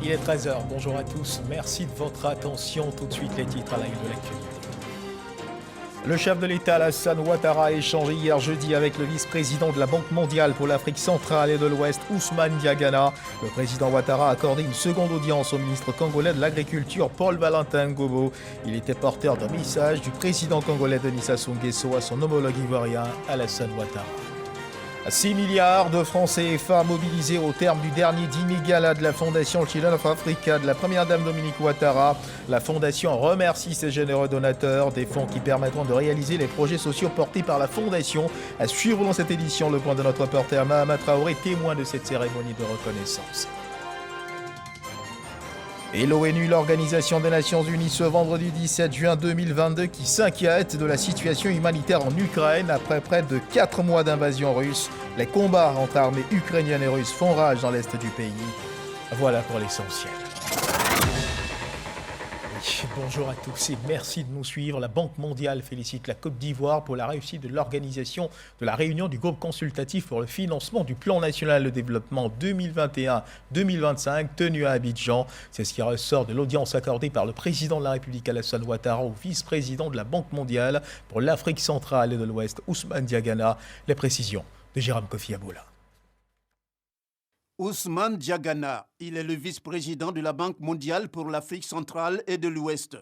Il est 13 heures. Bonjour à tous. Merci de votre attention. Tout de suite, les titres à la une de l'actualité. Le chef de l'État, Alassane Ouattara, a échangé hier jeudi avec le vice-président de la Banque mondiale pour l'Afrique centrale et de l'Ouest, Ousmane Diagana. Le président Ouattara a accordé une seconde audience au ministre congolais de l'Agriculture, Paul Valentin Ngobo. Il était porteur d'un message du président congolais Denis Sassou Nguesso à son homologue ivoirien, Alassane Ouattara. 6 milliards de francs CFA mobilisés au terme du dernier dîner gala de la Fondation Children of Africa de la première dame Dominique Ouattara. La Fondation remercie ses généreux donateurs, des fonds qui permettront de réaliser les projets sociaux portés par la Fondation. À suivre dans cette édition le point de notre reporter Mahama Traoré, témoin de cette cérémonie de reconnaissance. Et l'ONU, l'Organisation des Nations Unies, ce vendredi 17 juin 2022, qui s'inquiète de la situation humanitaire en Ukraine après près de 4 mois d'invasion russe. Les combats entre armées ukrainiennes et russes font rage dans l'est du pays. Voilà pour l'essentiel. Bonjour à tous et merci de nous suivre. La Banque mondiale félicite la Côte d'Ivoire pour la réussite de l'organisation de la réunion du groupe consultatif pour le financement du plan national de développement 2021-2025 tenu à Abidjan. C'est ce qui ressort de l'audience accordée par le président de la République Alassane Ouattara au vice-président de la Banque mondiale pour l'Afrique centrale et de l'Ouest, Ousmane Diagana. Les précisions de Jérôme Kofi Aboula. Ousmane Diagana, il est le vice-président de la Banque mondiale pour l'Afrique centrale et de l'Ouest.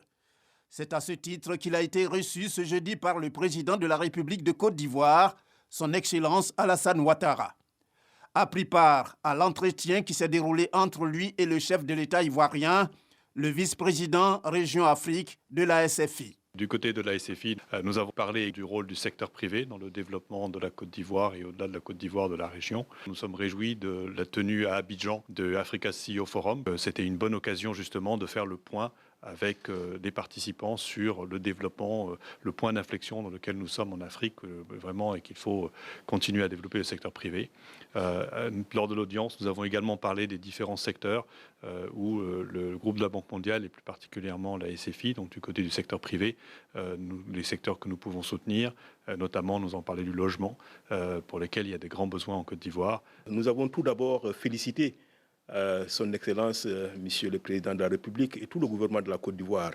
C'est à ce titre qu'il a été reçu ce jeudi par le président de la République de Côte d'Ivoire, son Excellence Alassane Ouattara. A pris part à l'entretien qui s'est déroulé entre lui et le chef de l'État ivoirien, le vice-président Région Afrique de la SFI. Du côté de la SFI, nous avons parlé du rôle du secteur privé dans le développement de la Côte d'Ivoire et au-delà de la Côte d'Ivoire de la région. Nous sommes réjouis de la tenue à Abidjan de Africa CEO Forum. C'était une bonne occasion justement de faire le point avec des participants sur le développement, le point d'inflexion dans lequel nous sommes en Afrique, vraiment, et qu'il faut continuer à développer le secteur privé. Lors de l'audience, nous avons également parlé des différents secteurs où le groupe de la Banque mondiale, et plus particulièrement la SFI, donc du côté du secteur privé, les secteurs que nous pouvons soutenir, notamment nous en parler du logement, pour lesquels il y a des grands besoins en Côte d'Ivoire. Nous avons tout d'abord félicité Son Excellence, Monsieur le Président de la République et tout le gouvernement de la Côte d'Ivoire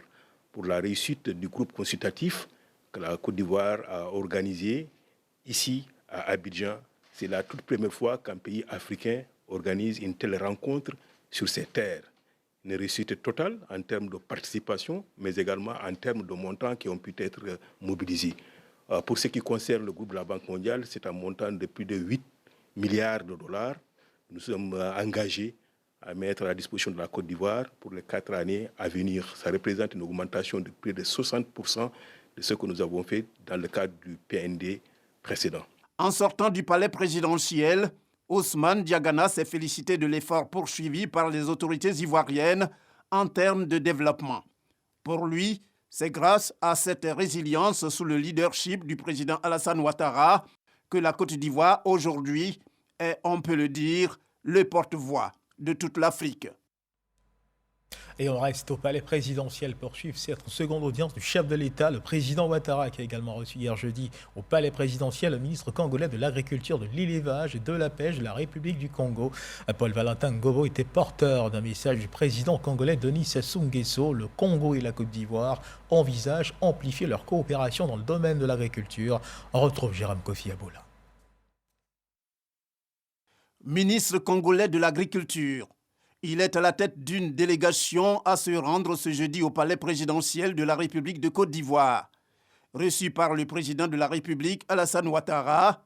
pour la réussite du groupe consultatif que la Côte d'Ivoire a organisé ici à Abidjan. C'est la toute première fois qu'un pays africain organise une telle rencontre sur ses terres. Une réussite totale en termes de participation, mais également en termes de montants qui ont pu être mobilisés. Pour ce qui concerne le groupe de la Banque mondiale, c'est un montant de plus de 8 milliards de dollars. Nous sommes engagés à mettre à la disposition de la Côte d'Ivoire pour les 4 années à venir. Ça représente une augmentation de plus de 60% de ce que nous avons fait dans le cadre du PND précédent. En sortant du palais présidentiel, Ousmane Diagana s'est félicité de l'effort poursuivi par les autorités ivoiriennes en termes de développement. Pour lui, c'est grâce à cette résilience sous le leadership du président Alassane Ouattara que la Côte d'Ivoire aujourd'hui est, on peut le dire, le porte-voix de toute l'Afrique. Et on reste au palais présidentiel pour suivre cette seconde audience du chef de l'État, le président Ouattara, qui a également reçu hier jeudi au palais présidentiel le ministre congolais de l'Agriculture, de l'Élevage et de la Pêche de la République du Congo. Paul Valentin Ngobo était porteur d'un message du président congolais Denis Sassou Nguesso. Le Congo et la Côte d'Ivoire envisagent amplifier leur coopération dans le domaine de l'agriculture. On retrouve Jérôme Kofi Aboula. Ministre congolais de l'Agriculture. Il est à la tête d'une délégation à se rendre ce jeudi au palais présidentiel de la République de Côte d'Ivoire. Reçu par le président de la République, Alassane Ouattara,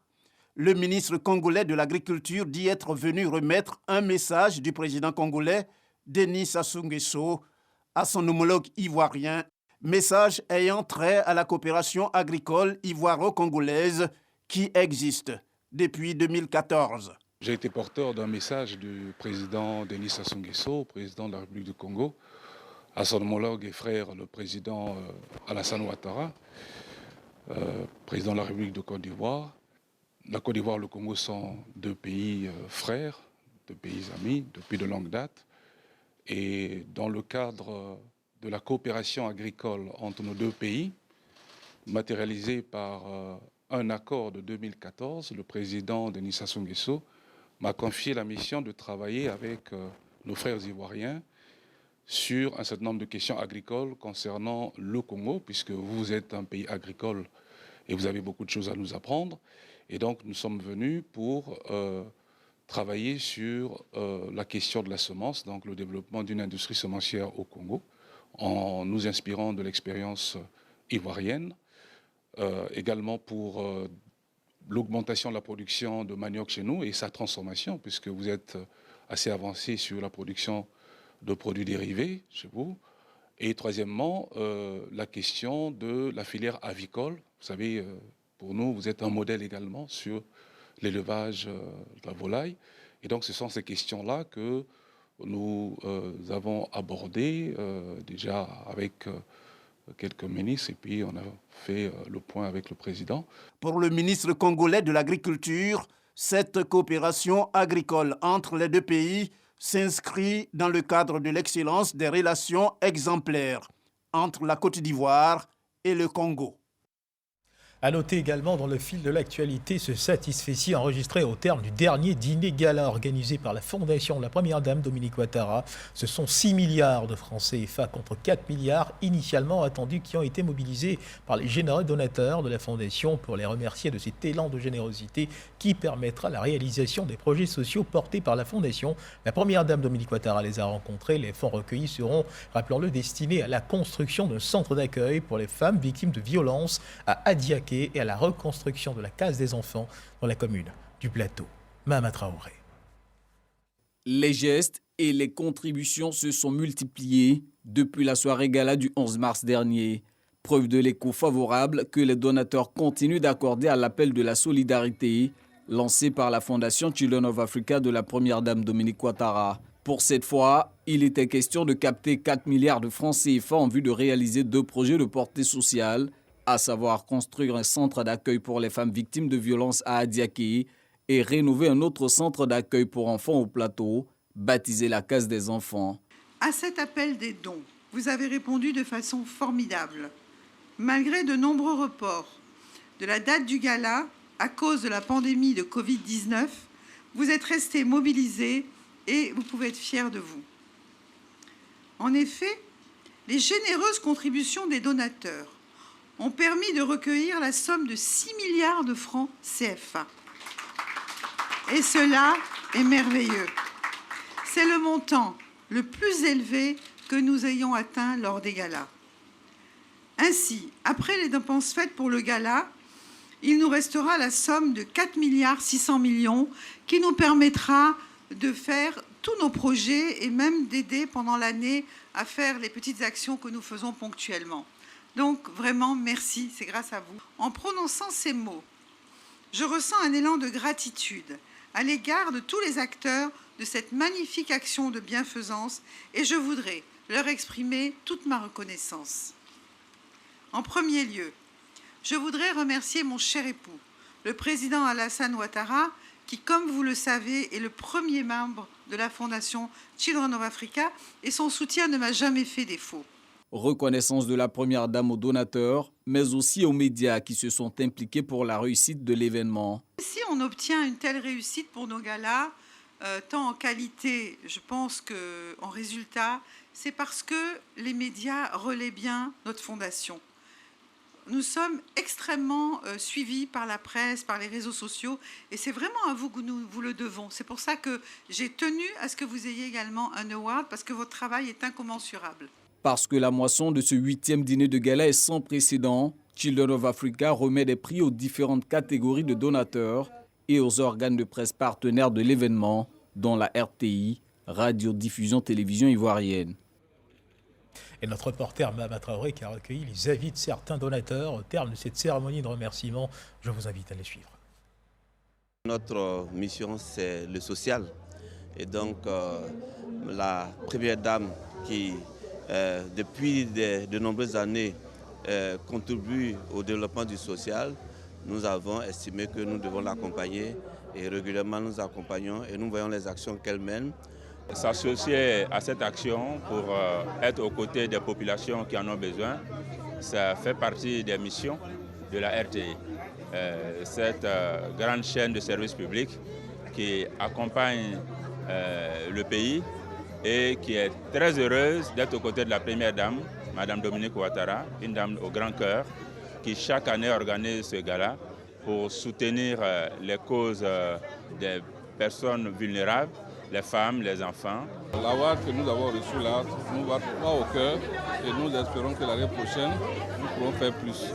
le ministre congolais de l'Agriculture dit être venu remettre un message du président congolais, Denis Sassou Nguesso, à son homologue ivoirien, message ayant trait à la coopération agricole ivoiro-congolaise qui existe depuis 2014. J'ai été porteur d'un message du président Denis Sassou Nguesso, président de la République du Congo, à son homologue et frère, le président Alassane Ouattara, président de la République de Côte d'Ivoire. La Côte d'Ivoire et le Congo sont deux pays frères, deux pays amis depuis de longue date. Et dans le cadre de la coopération agricole entre nos deux pays, matérialisé par un accord de 2014, le président Denis Sassou Nguesso m'a confié la mission de travailler avec nos frères ivoiriens sur un certain nombre de questions agricoles concernant le Congo, puisque vous êtes un pays agricole et vous avez beaucoup de choses à nous apprendre. Et donc nous sommes venus pour travailler sur la question de la semence, donc le développement d'une industrie semencière au Congo, en nous inspirant de l'expérience ivoirienne, également pour l'augmentation de la production de manioc chez nous et sa transformation, puisque vous êtes assez avancé sur la production de produits dérivés chez vous. Et troisièmement, la question de la filière avicole. Vous savez, pour nous, vous êtes un modèle également sur l'élevage de la volaille. Et donc, ce sont ces questions-là que nous avons abordées déjà avec quelques ministres, et puis on a fait le point avec le président. Pour le ministre congolais de l'Agriculture, cette coopération agricole entre les deux pays s'inscrit dans le cadre de l'excellence des relations exemplaires entre la Côte d'Ivoire et le Congo. À noter également dans le fil de l'actualité ce satisfecit enregistré au terme du dernier dîner gala organisé par la Fondation de la Première Dame Dominique Ouattara. Ce sont 6 milliards de francs CFA contre 4 milliards initialement attendus qui ont été mobilisés par les généreux donateurs de la Fondation pour les remercier de cet élan de générosité qui permettra la réalisation des projets sociaux portés par la Fondation. La Première Dame Dominique Ouattara les a rencontrés. Les fonds recueillis seront, rappelons-le, destinés à la construction d'un centre d'accueil pour les femmes victimes de violences à Adiaké et à la reconstruction de la case des enfants dans la commune du Plateau. Mahama Traoré. Les gestes et les contributions se sont multipliés depuis la soirée gala du 11 mars dernier. Preuve de l'écho favorable que les donateurs continuent d'accorder à l'appel de la solidarité lancé par la Fondation Children of Africa de la Première Dame Dominique Ouattara. Pour cette fois, il était question de capter 4 milliards de francs CFA en vue de réaliser 2 projets de portée sociale, à savoir construire un centre d'accueil pour les femmes victimes de violences à Adiaké et rénover un autre centre d'accueil pour enfants au Plateau, baptisé la Case des enfants. À cet appel des dons, vous avez répondu de façon formidable. Malgré de nombreux reports de la date du gala à cause de la pandémie de Covid-19, vous êtes restés mobilisés et vous pouvez être fiers de vous. En effet, les généreuses contributions des donateurs ont permis de recueillir la somme de 6 milliards de francs CFA. Et cela est merveilleux. C'est le montant le plus élevé que nous ayons atteint lors des galas. Ainsi, après les dépenses faites pour le gala, il nous restera la somme de 4 milliards 600 millions qui nous permettra de faire tous nos projets et même d'aider pendant l'année à faire les petites actions que nous faisons ponctuellement. Donc vraiment, merci, c'est grâce à vous. En prononçant ces mots, je ressens un élan de gratitude à l'égard de tous les acteurs de cette magnifique action de bienfaisance et je voudrais leur exprimer toute ma reconnaissance. En premier lieu, je voudrais remercier mon cher époux, le président Alassane Ouattara, qui, comme vous le savez, est le premier membre de la Fondation Children of Africa et son soutien ne m'a jamais fait défaut. Reconnaissance de la Première Dame aux donateurs, mais aussi aux médias qui se sont impliqués pour la réussite de l'événement. Si on obtient une telle réussite pour nos galas, tant en qualité, je pense qu'en résultat, c'est parce que les médias relaient bien notre fondation. Nous sommes extrêmement suivis par la presse, par les réseaux sociaux, et c'est vraiment à vous que nous vous le devons. C'est pour ça que j'ai tenu à ce que vous ayez également un award, parce que votre travail est incommensurable. Parce que la moisson de ce 8e dîner de gala est sans précédent, Children of Africa remet des prix aux différentes catégories de donateurs et aux organes de presse partenaires de l'événement, dont la RTI, Radio-Diffusion Télévision Ivoirienne. Et notre reporter Mahama Traoré qui a recueilli les avis de certains donateurs au terme de cette cérémonie de remerciement. Je vous invite à les suivre. Notre mission, c'est le social. Et donc, la Première Dame qui, depuis de nombreuses années, contribue au développement du social, nous avons estimé que nous devons l'accompagner et régulièrement nous accompagnons et nous voyons les actions qu'elle mène. S'associer à cette action pour être aux côtés des populations qui en ont besoin, ça fait partie des missions de la RTI. Cette grande chaîne de services publics qui accompagne le pays et qui est très heureuse d'être aux côtés de la première dame, Madame Dominique Ouattara, une dame au grand cœur, qui chaque année organise ce gala pour soutenir les causes des personnes vulnérables, les femmes, les enfants. L'award que nous avons reçu là nous va au cœur et nous espérons que l'année prochaine, nous pourrons faire plus.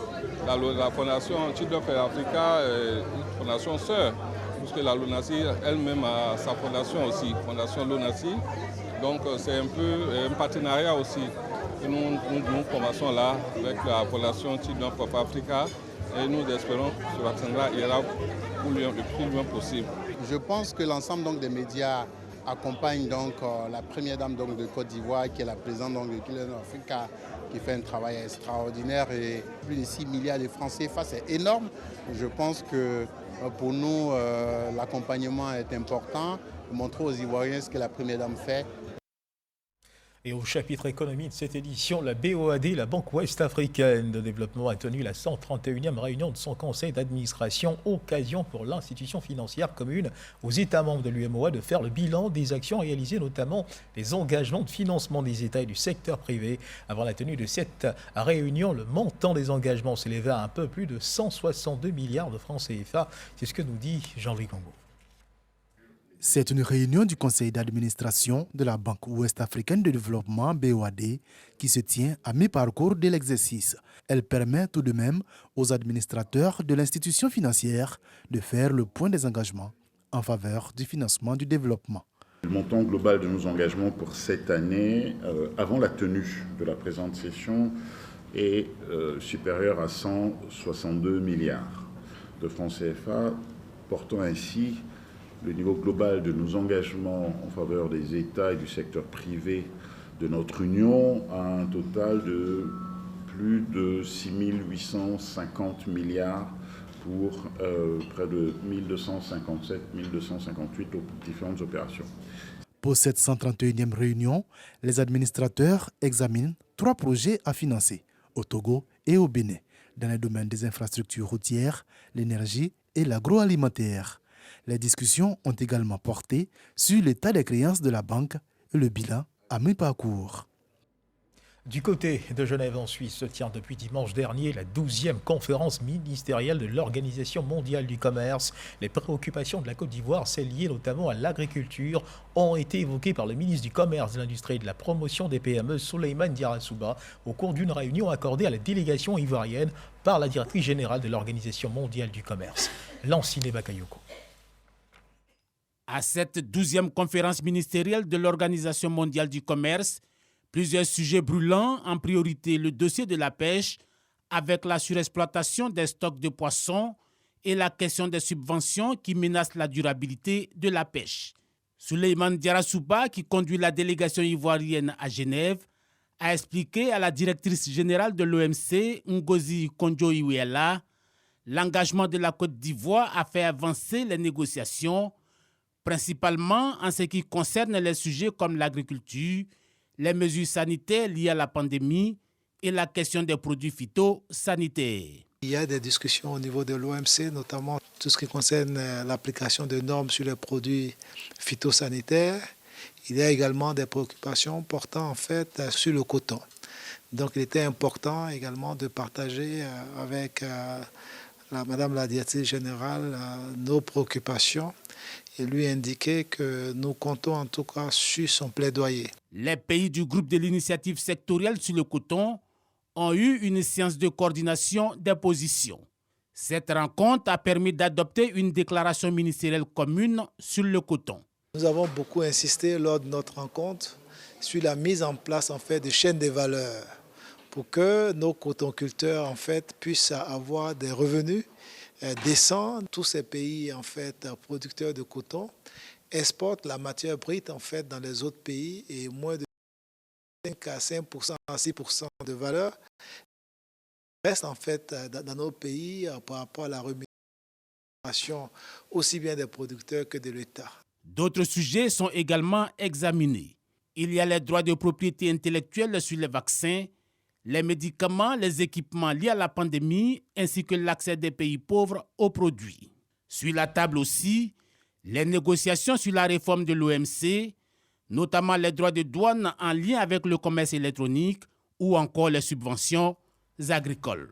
La fondation Children for Africa est une fondation sœur, puisque la LONASI elle-même a sa fondation aussi, Fondation LONASI. Donc c'est un peu un partenariat aussi que nous commençons là avec la fondation Children for Africa et nous espérons que ce partenariat ira le plus loin possible. Je pense que l'ensemble des médias accompagne la première dame de Côte d'Ivoire, qui est la présidente de Children of Africa, qui fait un travail extraordinaire et plus de 6 milliards de francs CFA, c'est énorme. Je pense que pour nous, l'accompagnement est important, montrer aux Ivoiriens ce que la première dame fait. Et au chapitre économie de cette édition, la BOAD, la Banque ouest-africaine de développement, a tenu la 131e réunion de son conseil d'administration, occasion pour l'institution financière commune aux États membres de l'UMOA de faire le bilan des actions réalisées, notamment les engagements de financement des États et du secteur privé. Avant la tenue de cette réunion, le montant des engagements s'élevait à un peu plus de 162 milliards de francs CFA. C'est ce que nous dit Jean-Louis Congo. C'est une réunion du conseil d'administration de la Banque ouest-africaine de développement BOAD qui se tient à mi-parcours de l'exercice. Elle permet tout de même aux administrateurs de l'institution financière de faire le point des engagements en faveur du financement du développement. Le montant global de nos engagements pour cette année, avant la tenue de la présente session, est supérieur à 162 milliards de francs CFA, portant ainsi le niveau global de nos engagements en faveur des États et du secteur privé de notre Union à un total de plus de 6 850 milliards pour près de 1257, 1258 différentes opérations. Pour cette 131e réunion, les administrateurs examinent 3 projets à financer au Togo et au Bénin, dans les domaines des infrastructures routières, l'énergie et l'agroalimentaire. Les discussions ont également porté sur l'état des créances de la banque et le bilan à mi-parcours. Du côté de Genève en Suisse se tient depuis dimanche dernier la 12e conférence ministérielle de l'Organisation mondiale du commerce. Les préoccupations de la Côte d'Ivoire, celles liées notamment à l'agriculture, ont été évoquées par le ministre du Commerce, de l'Industrie et de la Promotion des PME, Souleymane Diarra-Souba, au cours d'une réunion accordée à la délégation ivoirienne par la directrice générale de l'Organisation mondiale du commerce, Lancine Bakayoko. À cette 12e conférence ministérielle de l'Organisation mondiale du commerce, plusieurs sujets brûlants, en priorité le dossier de la pêche, avec la surexploitation des stocks de poissons et la question des subventions qui menacent la durabilité de la pêche. Souleymane Diarra-Souba, qui conduit la délégation ivoirienne à Genève, a expliqué à la directrice générale de l'OMC, Ngozi Konjo-Iweala, l'engagement de la Côte d'Ivoire à faire avancer les négociations, principalement en ce qui concerne les sujets comme l'agriculture, les mesures sanitaires liées à la pandémie et la question des produits phytosanitaires. Il y a des discussions au niveau de l'OMC, notamment tout ce qui concerne l'application de normes sur les produits phytosanitaires. Il y a également des préoccupations portant en fait sur le coton. Donc il était important également de partager avec Madame la directrice générale nos préoccupations et lui indiquer que nous comptons en tout cas sur son plaidoyer. Les pays du groupe de l'initiative sectorielle sur le coton ont eu une séance de coordination des positions. Cette rencontre a permis d'adopter une déclaration ministérielle commune sur le coton. Nous avons beaucoup insisté lors de notre rencontre sur la mise en place en fait, de chaînes de valeur pour que nos cotonculteurs en fait, puissent avoir des revenus décents. Tous ces pays en fait, producteurs de coton exportent la matière brute en fait, dans les autres pays et moins de 5 à 5% à 6% de valeur reste en fait dans nos pays par rapport à la rémunération aussi bien des producteurs que de l'État. D'autres sujets sont également examinés. Il y a les droits de propriété intellectuelle sur les vaccins, les médicaments, les équipements liés à la pandémie, ainsi que l'accès des pays pauvres aux produits. Sur la table aussi, les négociations sur la réforme de l'OMC, notamment les droits de douane en lien avec le commerce électronique ou encore les subventions agricoles.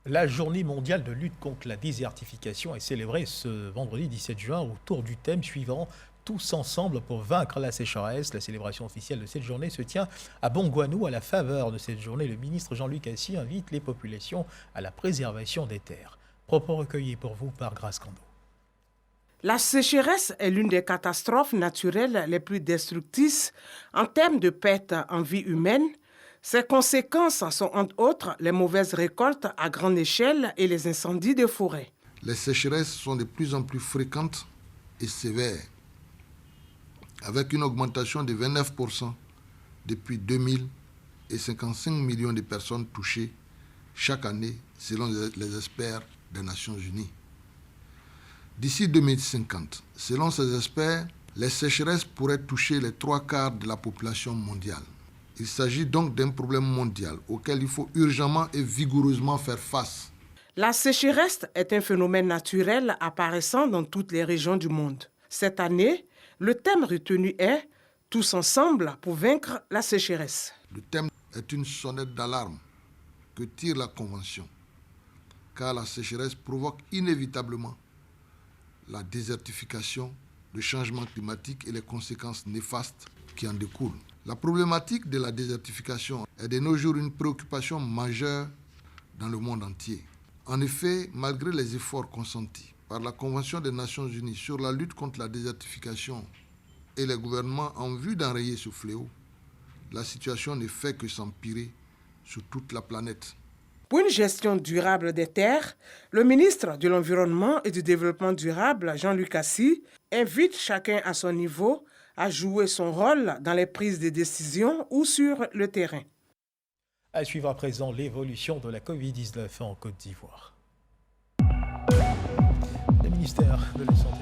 La journée mondiale de lutte contre la désertification est célébrée ce vendredi 17 juin autour du thème suivant « Tous ensemble pour vaincre la sécheresse ». La célébration officielle de cette journée se tient à Bongouanou. À la faveur de cette journée, le ministre Jean-Luc Assy invite les populations à la préservation des terres. Propos recueillis pour vous par Grace Kando. La sécheresse est l'une des catastrophes naturelles les plus destructrices en termes de pertes en vie humaine. Ses conséquences sont entre autres les mauvaises récoltes à grande échelle et les incendies de forêt. Les sécheresses sont de plus en plus fréquentes et sévères, avec une augmentation de 29% depuis 2000 et 55 millions de personnes touchées chaque année selon les experts des Nations Unies. D'ici 2050, selon ces experts, les sécheresses pourraient toucher les 3/4 de la population mondiale. Il s'agit donc d'un problème mondial auquel il faut urgemment et vigoureusement faire face. La sécheresse est un phénomène naturel apparaissant dans toutes les régions du monde. Cette année, le thème retenu est « Tous ensemble pour vaincre la sécheresse ». Le thème est une sonnette d'alarme que tire la Convention, car la sécheresse provoque inévitablement la désertification, le changement climatique et les conséquences néfastes qui en découlent. La problématique de la désertification est de nos jours une préoccupation majeure dans le monde entier. En effet, malgré les efforts consentis par la Convention des Nations Unies sur la lutte contre la désertification et les gouvernements en vue d'enrayer ce fléau, la situation ne fait que s'empirer sur toute la planète. Pour une gestion durable des terres, le ministre de l'Environnement et du Développement durable, Jean-Luc Assy, invite chacun à son niveau à jouer son rôle dans les prises de décision ou sur le terrain. À suivre à présent l'évolution de la Covid-19 en Côte d'Ivoire. Le ministère de la Santé.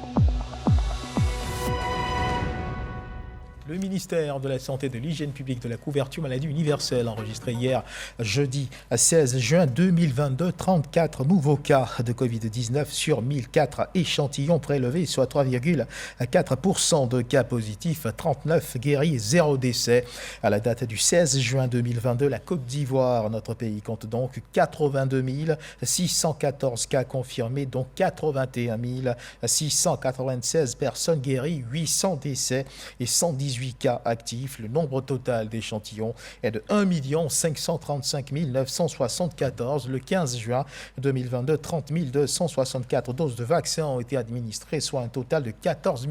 Le ministère de la Santé, de l'Hygiène publique, de la couverture maladie universelle enregistré hier jeudi 16 juin 2022 34 nouveaux cas de Covid-19 sur 1004 échantillons prélevés, soit 3,4% de cas positifs, 39 guéris, 0 décès. À la date du 16 juin 2022, la Côte d'Ivoire, notre pays, compte donc 82 614 cas confirmés, dont 81 696 personnes guéries, 800 décès et 118 cas actifs. Le nombre total d'échantillons est de 1 535 974. Le 15 juin 2022, 30 264 doses de vaccins ont été administrées, soit un total de 14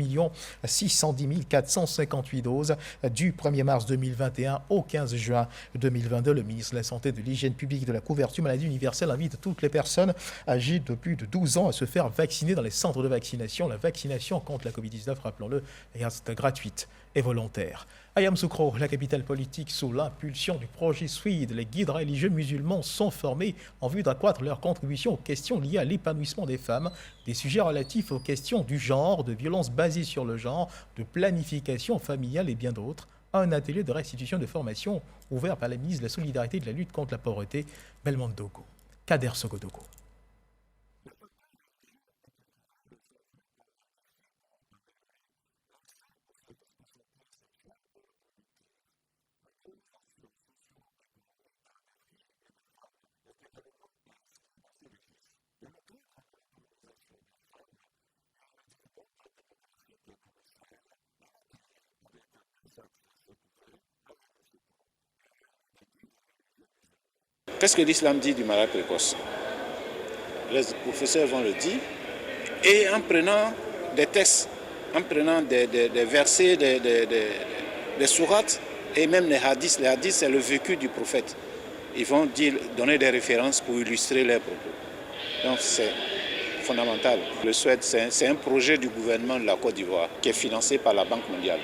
610 458 doses. Du 1er mars 2021 au 15 juin 2022, le ministre de la Santé, de l'Hygiène publique et de la couverture maladie universelle invite toutes les personnes âgées de plus de 12 ans à se faire vacciner dans les centres de vaccination. La vaccination contre la Covid-19, rappelons-le, reste gratuite et volontaire. À Yamoussoukro, la capitale politique, sous l'impulsion du projet SWID, les guides religieux musulmans sont formés en vue d'accroître leur contribution aux questions liées à l'épanouissement des femmes, des sujets relatifs aux questions du genre, de violences basées sur le genre, de planification familiale et bien d'autres. Un atelier de restitution de formation ouvert par la ministre de la Solidarité et de la lutte contre la pauvreté, Belmondo Dogo. Kader Sogodoko. Qu'est-ce que l'islam dit du mariage précoce? Les professeurs vont le dire. Et en prenant des textes, en prenant des versets, des sourates et même les hadiths c'est le vécu du prophète. Ils vont donner des références pour illustrer leurs propos. Donc c'est fondamental. Le SWED, c'est un projet du gouvernement de la Côte d'Ivoire qui est financé par la Banque mondiale.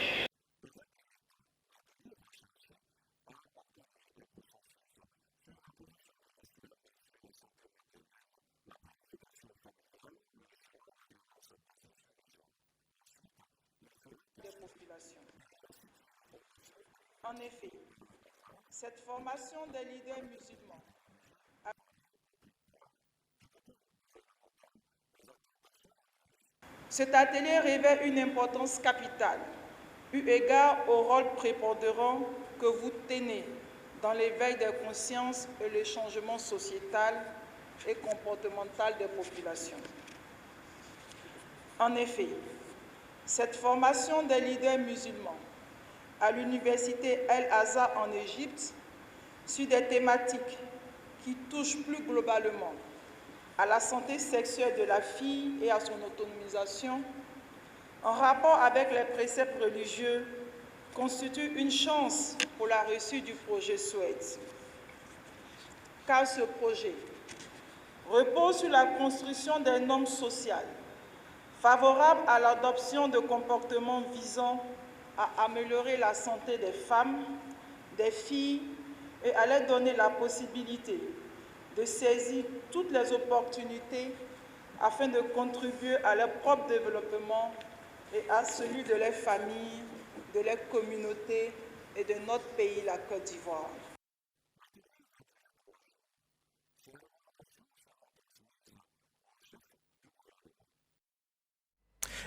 En effet, cette formation des leaders musulmans Cet atelier revêt une importance capitale eu égard au rôle prépondérant que vous tenez dans l'éveil des consciences et le changement sociétal et comportemental des populations. En effet, cette formation des leaders musulmans à l'université El-Azhar en Égypte sur des thématiques qui touchent plus globalement à la santé sexuelle de la fille et à son autonomisation, en rapport avec les préceptes religieux, constitue une chance pour la réussite du projet SWED. Car ce projet repose sur la construction des normes sociales favorables à l'adoption de comportements visant à améliorer la santé des femmes, des filles et à leur donner la possibilité de saisir toutes les opportunités afin de contribuer à leur propre développement et à celui de leurs familles, de leurs communautés et de notre pays, la Côte d'Ivoire.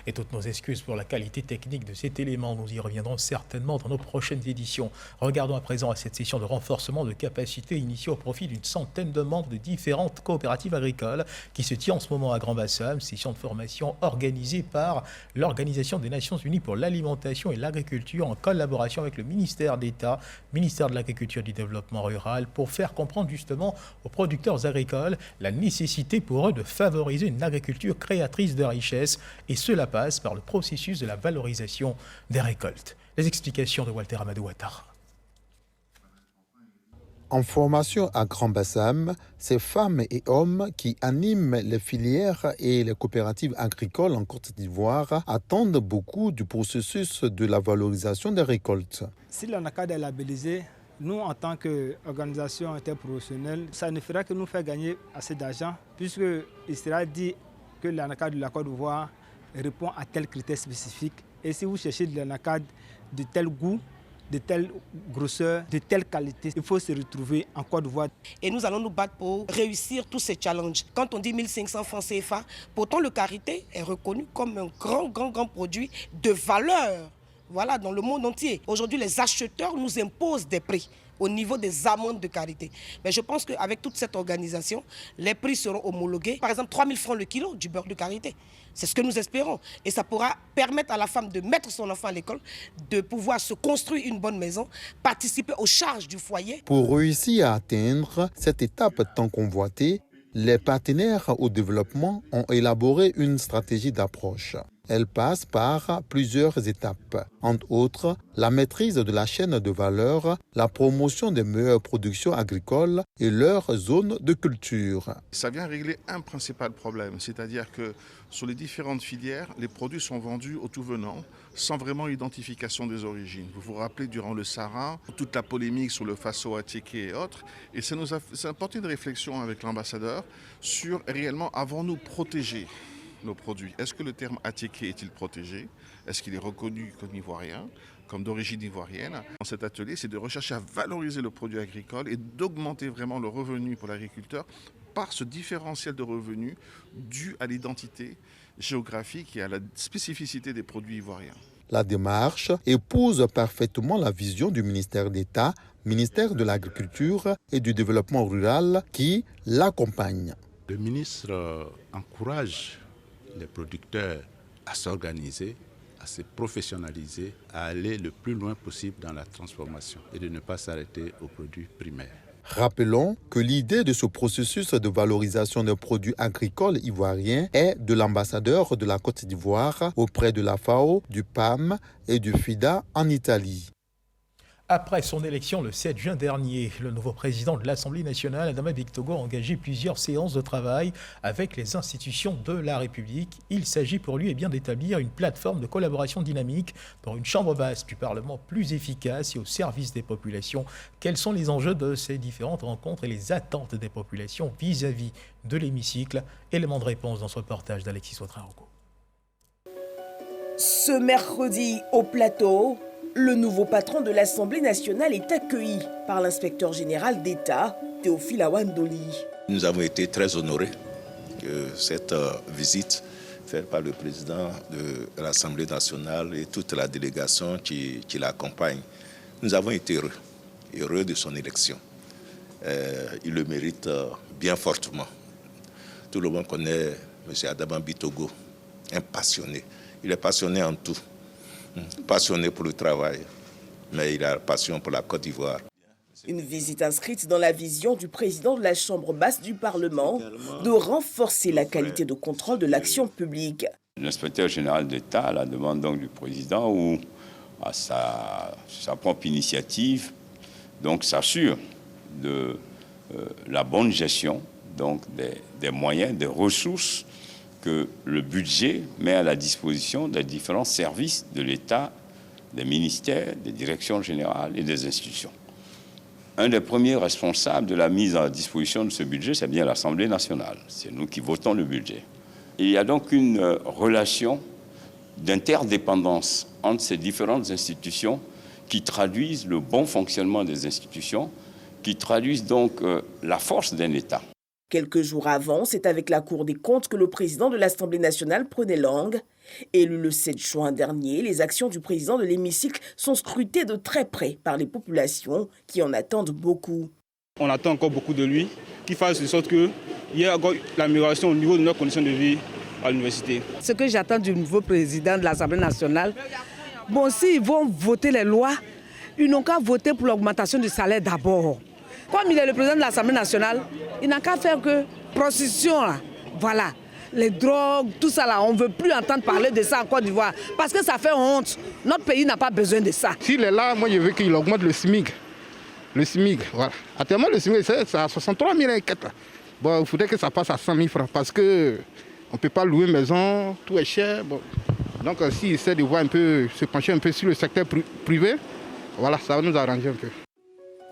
Et toutes nos excuses pour la qualité technique de cet élément. Nous y reviendrons certainement dans nos prochaines éditions. Regardons à présent à cette session de renforcement de capacité initiée au profit d'une centaine de membres de différentes coopératives agricoles qui se tient en ce moment à Grand-Bassam. Session de formation organisée par l'Organisation des Nations Unies pour l'alimentation et l'agriculture en collaboration avec le ministère d'État, ministère de l'Agriculture et du Développement rural, pour faire comprendre justement aux producteurs agricoles la nécessité pour eux de favoriser une agriculture créatrice de richesses, et cela passe par le processus de la valorisation des récoltes. Les explications de Walter Amadou Ouattara. En formation à Grand-Bassam, ces femmes et hommes qui animent les filières et les coopératives agricoles en Côte d'Ivoire attendent beaucoup du processus de la valorisation des récoltes. Si l'ANACAD est labellisé, nous, en tant qu'organisation interprofessionnelle, ça ne fera que nous faire gagner assez d'argent, puisqu'il sera dit que l'ANACAD de la Côte d'Ivoire répond à tel critère spécifique. Et si vous cherchez de l'ANACAD de tel goût, de telle grosseur, de telle qualité, il faut se retrouver en Côte d'Ivoire. Et nous allons nous battre pour réussir tous ces challenges. Quand on dit 1500 francs CFA, pourtant le karité est reconnu comme un grand produit de valeur, voilà, dans le monde entier. Aujourd'hui, les acheteurs nous imposent des prix au niveau des amendes de karité. Mais je pense qu'avec toute cette organisation, les prix seront homologués. Par exemple, 3000 francs le kilo du beurre de karité. C'est ce que nous espérons. Et ça pourra permettre à la femme de mettre son enfant à l'école, de pouvoir se construire une bonne maison, participer aux charges du foyer. Pour réussir à atteindre cette étape tant convoitée, les partenaires au développement ont élaboré une stratégie d'approche. Elle passe par plusieurs étapes, entre autres la maîtrise de la chaîne de valeur, la promotion des meilleures productions agricoles et leur zone de culture. Ça vient régler un principal problème, c'est-à-dire que sur les différentes filières, les produits sont vendus au tout venant, sans vraiment identification des origines. Vous vous rappelez durant le Sahara, toute la polémique sur le Faso Attiéké et autres, et ça nous a apporté une réflexion avec l'ambassadeur sur réellement avons-nous protégé nos produits. Est-ce que le terme Attiéké est-il protégé? Est-ce qu'il est reconnu comme ivoirien, comme d'origine ivoirienne? Dans cet atelier, c'est de rechercher à valoriser le produit agricole et d'augmenter vraiment le revenu pour l'agriculteur par ce différentiel de revenus dû à l'identité géographique et à la spécificité des produits ivoiriens. La démarche épouse parfaitement la vision du ministère d'État, ministère de l'Agriculture et du Développement rural qui l'accompagne. Le ministre encourage les producteurs à s'organiser, à se professionnaliser, à aller le plus loin possible dans la transformation et de ne pas s'arrêter aux produits primaires. Rappelons que l'idée de ce processus de valorisation des produits agricoles ivoiriens est de l'ambassadeur de la Côte d'Ivoire auprès de la FAO, du PAM et du FIDA en Italie. Après son élection le 7 juin dernier, le nouveau président de l'Assemblée nationale, Adama Bictogo, a engagé plusieurs séances de travail avec les institutions de la République. Il s'agit pour lui d'établir une plateforme de collaboration dynamique dans une chambre basse du Parlement plus efficace et au service des populations. Quels sont les enjeux de ces différentes rencontres et les attentes des populations vis-à-vis de l'hémicycle? Élément de réponse dans ce reportage d'Alexis Ouattara. Ce mercredi, au plateau, le nouveau patron de l'Assemblée nationale est accueilli par l'inspecteur général d'État, Théophile Awandoli. Nous avons été très honorés que cette visite fait par le président de l'Assemblée nationale et toute la délégation qui l'accompagne. Nous avons été heureux de son élection. Il le mérite bien fortement. Tout le monde connaît M. Adama Bitogo, un passionné. Il est passionné en tout, passionné pour le travail, mais il a passion pour la Côte d'Ivoire. Une visite inscrite dans la vision du président de la Chambre basse du Parlement de renforcer la qualité de contrôle de l'action publique. L'inspecteur général d'État, à la demande donc du président ou à sa propre initiative, donc s'assure de la bonne gestion donc des moyens, des ressources que le budget met à la disposition des différents services de l'État, des ministères, des directions générales et des institutions. Un des premiers responsables de la mise à disposition de ce budget, c'est bien l'Assemblée nationale. C'est nous qui votons le budget. Il y a donc une relation d'interdépendance entre ces différentes institutions qui traduisent le bon fonctionnement des institutions, qui traduisent donc la force d'un État. Quelques jours avant, c'est avec la Cour des comptes que le président de l'Assemblée nationale prenait langue. Élu le 7 juin dernier, les actions du président de l'hémicycle sont scrutées de très près par les populations qui en attendent beaucoup. On attend encore beaucoup de lui, qu'il fasse de sorte qu'il y ait encore l'amélioration au niveau de nos conditions de vie à l'université. Ce que j'attends du nouveau président de l'Assemblée nationale, bon, s'ils vont voter les lois, ils n'ont qu'à voter pour l'augmentation du salaire d'abord. Comme il est le président de l'Assemblée nationale, il n'a qu'à faire que prostitution, là. Voilà. Les drogues, tout ça là, on ne veut plus entendre parler de ça en Côte d'Ivoire parce que ça fait honte. Notre pays n'a pas besoin de ça. S'il est là, moi je veux qu'il augmente le SMIC. Le SMIC, voilà. Actuellement, le SMIC, c'est à 63 000 et quelques. Bon, il faudrait que ça passe à 100 000 francs parce qu'on ne peut pas louer une maison, tout est cher. Bon. Donc s'il essaie de voir un peu, se pencher un peu sur le secteur privé, voilà, ça va nous arranger un peu.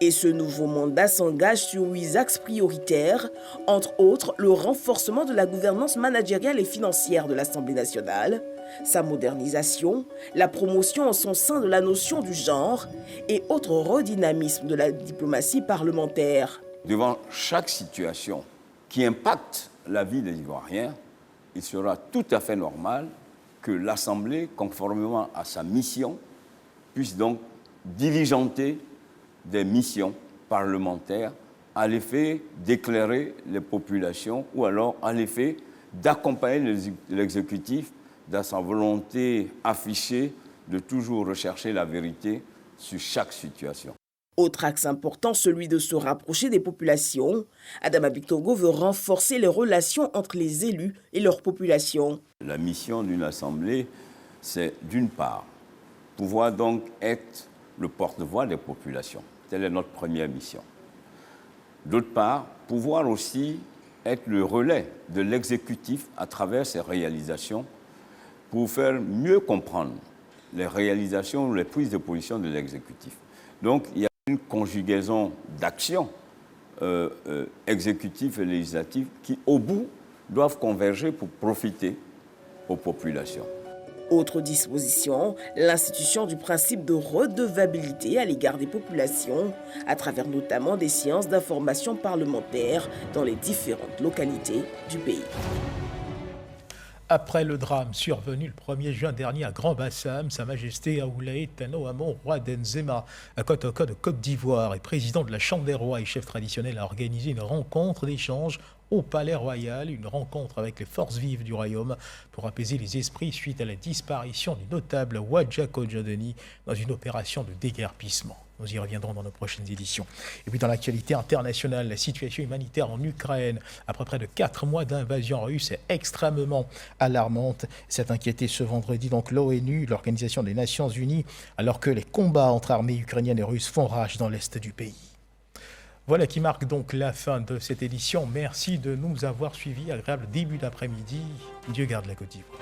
Et ce nouveau mandat s'engage sur 8 axes prioritaires, entre autres le renforcement de la gouvernance managériale et financière de l'Assemblée nationale, sa modernisation, la promotion en son sein de la notion du genre et autres redynamismes de la diplomatie parlementaire. Devant chaque situation qui impacte la vie des Ivoiriens, il sera tout à fait normal que l'Assemblée, conformément à sa mission, puisse donc diligenter des missions parlementaires à l'effet d'éclairer les populations ou alors à l'effet d'accompagner l'exécutif dans sa volonté affichée de toujours rechercher la vérité sur chaque situation. Autre axe important, celui de se rapprocher des populations. Adama Bitogo veut renforcer les relations entre les élus et leur population. La mission d'une assemblée, c'est d'une part, pouvoir donc être le porte-voix des populations. Telle est notre première mission. D'autre part, pouvoir aussi être le relais de l'exécutif à travers ses réalisations pour faire mieux comprendre les réalisations ou les prises de position de l'exécutif. Donc, il y a une conjugaison d'actions exécutives et législatives qui, au bout, doivent converger pour profiter aux populations. Autre disposition, l'institution du principe de redevabilité à l'égard des populations, à travers notamment des séances d'information parlementaire dans les différentes localités du pays. Après le drame survenu le 1er juin dernier à Grand-Bassam, Sa Majesté Aoulaye Tano Amon, roi d'Enzema, à Kotoko de Côte d'Ivoire et président de la Chambre des rois et chef traditionnel, a organisé une rencontre d'échange au Palais Royal, une rencontre avec les forces vives du royaume pour apaiser les esprits suite à la disparition du notable Wadja Kodjodeni dans une opération de déguerpissement. Nous y reviendrons dans nos prochaines éditions. Et puis dans l'actualité internationale, la situation humanitaire en Ukraine, après près de 4 mois d'invasion russe, est extrêmement alarmante. S'est inquiété ce vendredi donc l'ONU, l'Organisation des Nations Unies, alors que les combats entre armées ukrainiennes et russes font rage dans l'est du pays. Voilà qui marque donc la fin de cette édition. Merci de nous avoir suivis. Agréable début d'après-midi. Dieu garde la Côte d'Ivoire.